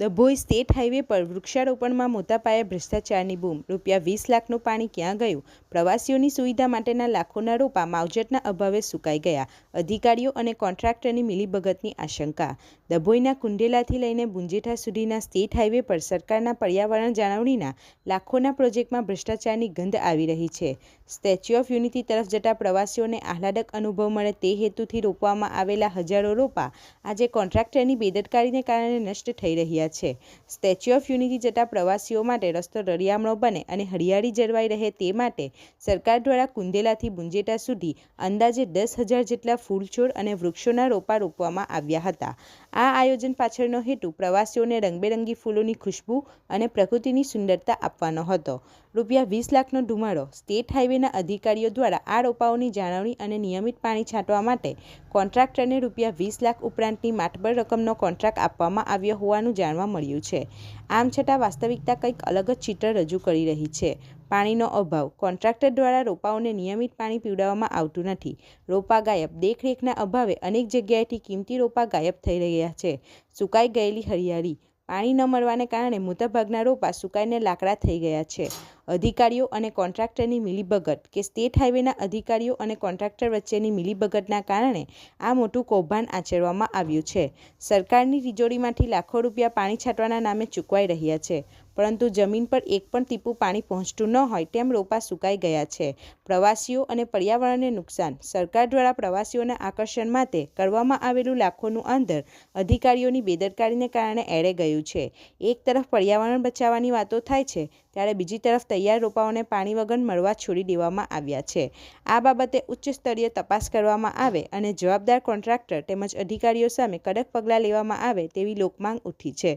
Dabhoi state highway પર વૃક્ષારોપણમાં મોટા પાયે ભ્રષ્ટાચારની બૂમ, ₹20 લાખનું પાણી ક્યાં ગયું? પ્રવાસીઓની સુવિધા માટેના લાખોના રોપા માવજતના અભાવે સુકાઈ ગયા, અધિકારીઓ અને કોન્ટ્રાક્ટરની મિલીભગતની આશંકા. ડભોઈના કુંડેલાથી લઈને બુંજેઠા સુધીના સ્ટેટ હાઈવે પર સરકારના પર્યાવરણ જાળવણીના લાખોના પ્રોજેક્ટમાં ભ્રષ્ટાચારની ગંધ આવી રહી છે. સ્ટેચ્યુ ઓફ યુનિટી તરફ જતા પ્રવાસીઓને આહલાદક અનુભવ મળે તે હેતુથી રોપવામાં આવેલા હજારો રોપા આજે કોન્ટ્રાક્ટરની બેદરકારીને કારણે નષ્ટ થઈ રહ્યા છે. સ્ટેચ્યુ ઓફ યુનિટી જતા પ્રવાસીઓ માટે રસ્તો રળિયામણો બને અને હરિયાળી જળવાઈ રહે તે માટે સરકાર દ્વારા કુંડેલાથી બુંજેઠા સુધી અંદાજે 10,000 જેટલા ફૂલ છોડ અને વૃક્ષોના રોપા રોપવામાં આવ્યા હતા. આ આયોજન પાછળનો હેતુ પ્રવાસીઓને રંગબેરંગી ફૂલોની ખુશ્બુ અને પ્રકૃતિની સુંદરતા આપવાનો હતો. ₹20 લાખનો ધુમાડો. સ્ટેટ હાઈવેના અધિકારીઓ દ્વારા આ રોપાઓની જાળવણી અને નિયમિત પાણી છાંટવા માટે કોન્ટ્રાક્ટરને ₹20 લાખ ઉપરાંતની માતબર રકમનો કોન્ટ્રાક્ટ આપવામાં આવ્યો હોવાનું જાણવા મળ્યું છે. આમ છતાં વાસ્તવિકતા કંઈક અલગ જ ચિત્ર રજૂ કરી રહી છે. પાણીનો અભાવ. કોન્ટ્રાક્ટર દ્વારા રોપાઓને નિયમિત પાણી પીવડાવવામાં આવતું નથી. રોપા ગાયબ. દેખરેખના અભાવે અનેક જગ્યાએથી કિંમતી રોપા ગાયબ થઈ રહ્યા છે. સુકાઈ ગયેલી હરિયાળી. પાણી ન મળવાને કારણે મોટાભાગના રોપા સુકાઈને લાકડા થઈ ગયા છે. અધિકારીઓ અને કોન્ટ્રાક્ટરની મિલીભગત કે સ્ટેટ હાઈવેના અધિકારીઓ અને કોન્ટ્રાક્ટર વચ્ચેની મિલીભગતના કારણે આ મોટું કૌભાંડ આચરવામાં આવ્યું છે. સરકારની તિજોરીમાંથી લાખો રૂપિયા પાણી છાંટવાના નામે ચૂકવાઈ રહ્યા છે, પરંતુ જમીન પર એક પણ ટીપું પાણી પહોંચતું ન હોય તેમ રોપા સુકાઈ ગયા છે. પ્રવાસીઓ અને પર્યાવરણને નુકસાન. સરકાર દ્વારા પ્રવાસીઓના આકર્ષણ માટે કરવામાં આવેલું લાખોનું આંધણ અધિકારીઓની બેદરકારીને કારણે એળે ગયું છે. એક તરફ પર્યાવરણ બચાવવાની વાતો થાય છે, ત્યારે બીજી તરફ તૈયાર રોપાઓને પાણી વગર મળવા છોડી દેવામાં આવ્યા છે. આ બાબતે ઉચ્ચ સ્તરીય તપાસ કરવામાં આવે અને જવાબદાર કોન્ટ્રાક્ટર તેમજ અધિકારીઓ સામે કડક પગલાં લેવામાં આવે તેવી લોકમાંગ ઉઠી છે.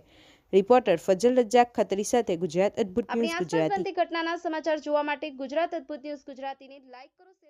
રિપોર્ટર ફજલ રજાક ખત્રી સાથે ગુજરાત અદ્ભુત ન્યૂઝ ગુજરાતી. ઘટનાના સમાચાર જોવા માટે ગુજરાત અદ્ભુત ન્યૂઝ ગુજરાતીને લાઈક કરો.